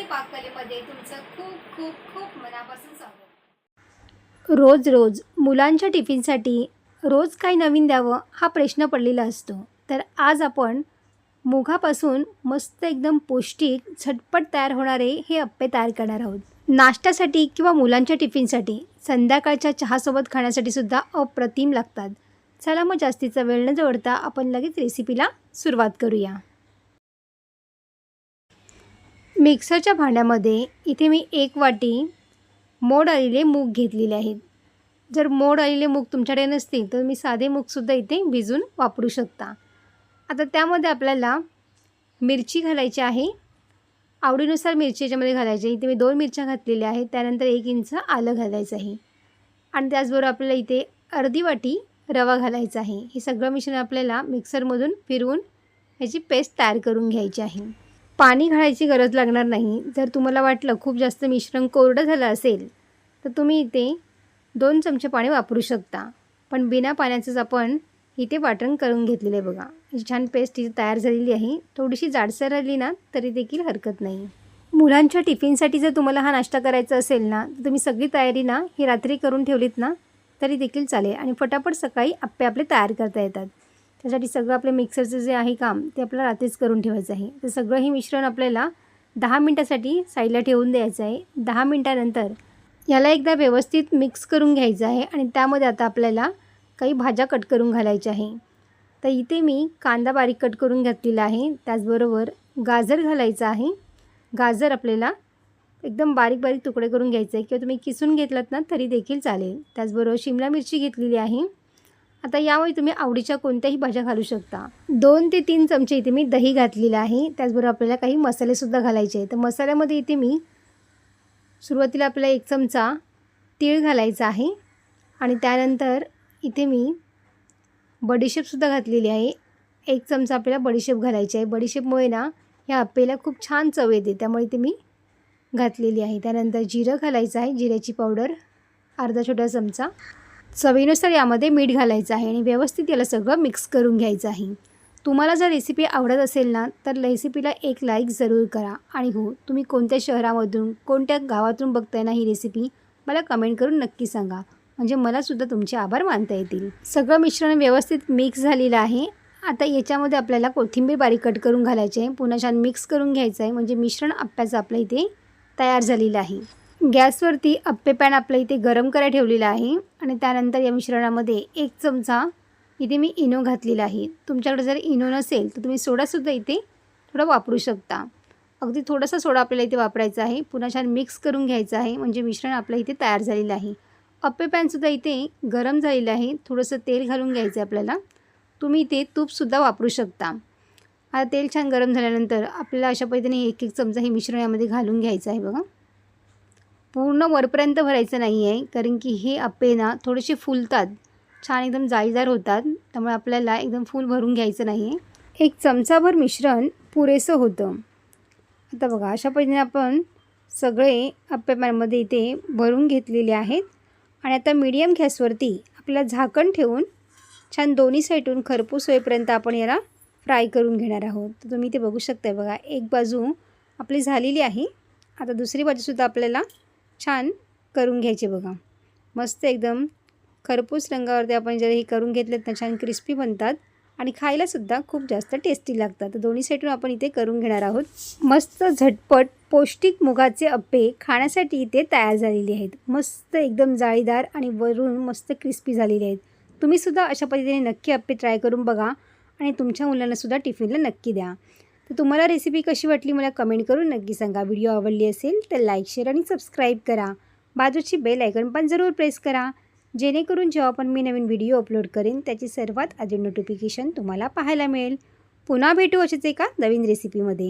पाककलेमध्ये तुमचं खूप खूप खूप मनापासून स्वागत। रोज रोज मुलांच्या टिफिनसाठी रोज काही नवीन द्यावं हा प्रश्न पडलेला असतो। तर आज आपण मुगापासून मस्त एकदम पौष्टिक झटपट तयार होणारे हे अप्पे तयार करणार आहोत। नाश्त्यासाठी किंवा मुलांच्या टिफिनसाठी संध्याकाळच्या चहासोबत खाण्यासाठी सुद्धा अप्रतिम लागतात। चला मग जास्तीचा वेळ न दवडता आपण लगेच रेसिपीला सुरुवात करूया। मिक्सरच्या भांड्यामध्ये इथे मी 1 वाटी मोड आलेले मूग घेतलेले आहेत। जर मोड आलेले मूग तुमच्याकडे नसतील तर मी साधे मूगसुद्धा इथे भिजवून वापरू शकता। आता त्यामध्ये आपल्याला मिरची घालायची आहे, आवडीनुसार मिरची याच्यामध्ये घालायची। इथे मी 2 मिरच्या घातलेल्या आहेत। त्यानंतर 1 इंच आलं घालायचं आहे आणि त्याचबरोबर आपल्याला इथे अर्धी वाटी रवा घालायचा आहे। हे सगळं मिश्रण आपल्याला मिक्सरमधून फिरवून याची पेस्ट तयार करून घ्यायची आहे। पाणी घालायची गरज लागणार नाही। जर तुम्हाला वाटलं खूप जास्त मिश्रण कोरडं झालं असेल तर तुम्ही इथे 2 चमचे पाणी वापरू शकता, पण बिना पाण्याचंच आपण इथे वाटण करून घेतलेलं आहे। बघा ही छान पेस्ट इथे तयार झालेली आहे। थोडीशी जाडसर राहिली ना तरी देखील हरकत नाही। मुलांच्या टिफिनसाठी जर तुम्हाला हा नाश्ता करायचा असेल ना तर तुम्ही सगळी तयारी ना ही रात्री करून ठेवलीत ना तरी देखील चालेल आणि फटाफट सकाळी अप्पे आपले तयार करता येतात। त्यासाठी सगळं आपलं मिक्सरचं जे आहे काम ते आपल्याला रात्रीच करून ठेवायचं आहे। तर सगळं हे मिश्रण आपल्याला 10 मिनिटासाठी साईडला ठेवून द्यायचं आहे। 10 मिनिटानंतर याला एकदा व्यवस्थित मिक्स करून घ्यायचं आहे आणि त्यामध्ये आता आपल्याला काही भाज्या कट करून घालायच्या आहे। तर इथे मी कांदा बारीक कट करून घेतलेला आहे, त्याचबरोबर गाजर घालायचं आहे। गाजर आपल्याला एकदम बारीक बारीक तुकडे करून घ्यायचे आहे किंवा तुम्ही किसून घेतलात ना तरी देखील चालेल। त्याचबरोबर शिमला मिरची घेतलेली आहे। आता यामुळे तुम्ही आवडीच्या कोणत्याही भाज्या घालू शकता। 2 ते 3 चमचे इथे मी दही घातलेलं आहे। त्याचबरोबर आपल्याला काही मसालेसुद्धा घालायचे आहेत। तर मसाल्यामध्ये इथे मी सुरुवातीला आपल्याला 1 चमचा तीळ घालायचा आहे आणि त्यानंतर इथे मी बडीशेपसुद्धा घातलेली आहे। 1 चमचा आपल्याला बडीशेप घालायची आहे। बडीशेपमुळे ना या अप्पेला खूप छान चव येते, त्यामुळे इथे मी घातलेली आहे। त्यानंतर जिरं घालायचं आहे, जिऱ्याची पावडर अर्धा छोटा चमचा। चवीनुसार यामध्ये मीठ घालायचं आहे आणि व्यवस्थित याला सगळं मिक्स करून घ्यायचं आहे। तुम्हाला जर रेसिपी आवडत असेल ना तर रेसिपीला एक लाईक जरूर करा आणि हो, तुम्ही कोणत्या शहरामधून कोणत्या गावातून बघताय ना ही रेसिपी मला कमेंट करून नक्की सांगा, म्हणजे मलासुद्धा तुमचे आभार मानता येतील। सगळं मिश्रण व्यवस्थित मिक्स झालेलं आहे। आता याच्यामध्ये आपल्याला कोथिंबीर बारीक कट करून घालायची आहे, पुन्हा छान मिक्स करून घ्यायचं आहे, म्हणजे मिश्रण अप्प्याचं आपल्या इथे तयार झालेलं आहे। गॅसवरती अप्पे पॅन आपल्या इथे गरम करायला ठेवलेला आहे आणि त्यानंतर या मिश्रणामध्ये 1 चमचा इथे मी इनो घातलेला आहे। तुमच्याकडे जर इनो नसेल तर तुम्ही सोडासुद्धा इथे थोडा वापरू शकता। अगदी थोडासा सोडा आपल्याला इथे वापरायचा आहे। पुन्हा छान मिक्स करून घ्यायचं आहे, म्हणजे मिश्रण आपल्या इथे तयार झालेलं आहे। अप्पे पॅनसुद्धा इथे गरम झालेलं आहे। थोडंसं तेल घालून घ्यायचं आहे आपल्याला, तुम्ही इथे तूपसुद्धा वापरू शकता। आता तेल छान गरम झाल्यानंतर आपल्याला अशा पद्धतीने 1-1 चमचा हे मिश्रण यामध्ये घालून घ्यायचं आहे। बघा पूर्ण वरपर्यंत भरायचं नाही आहे, कारण की हे अप्पे ना थोडेसे फुलतात, छान एकदम जाळीदार होतात, त्यामुळे आपल्याला एकदम फुल भरून घ्यायचं नाही आहे। 1 चमचाभर मिश्रण पुरेसं होतं। आता बघा अशा पद्धतीने आपण सगळे अप्पे पॅनमध्ये इथे भरून घेतलेले आहेत आणि आता मीडियम गॅसवरती आपल्याला झाकण ठेवून छान दोन्ही साईडून खरपूस होईपर्यंत आपण याला फ्राय करून घेणार आहोत। तर तुम्ही इथे बघू शकताय, बघा एक बाजू आपली झालेली आहे। आता दुसरी बाजूसुद्धा आपल्याला छान करून घ्यायचे। बघा मस्त एकदम खरपूस रंगावरती आपण जर हे करून घेतलेत तर छान क्रिस्पी बनतात आणि खायलासुद्धा खूप जास्त टेस्टी लागतात। तर दोन्ही साईडून आपण इथे करून घेणार आहोत। मस्त झटपट पौष्टिक मुगाचे अप्पे खाण्यासाठी इथे तयार झालेले आहेत। मस्त एकदम जाळीदार आणि वरून मस्त क्रिस्पी झालेले आहेत। तुम्हीसुद्धा अशा पद्धतीने नक्की अप्पे ट्राय करून बघा आणि तुमच्या मुलांनासुद्धा टिफिनला नक्की द्या। तर तुम्हाला रेसिपी कशी वाटली मला कमेंट करून नक्की सांगा। व्हिडिओ आवडली असेल तर लाईक, शेअर आणि सबस्क्राईब करा। बाजूची बेल आयकॉन पण जरूर प्रेस करा, जेणेकरून जेव्हा पण मी नवीन व्हिडिओ अपलोड करेन त्याची सर्वात आधी नोटिफिकेशन तुम्हाला पाहायला मिळेल। पुन्हा भेटू अशाच एका नवीन रेसिपीमध्ये।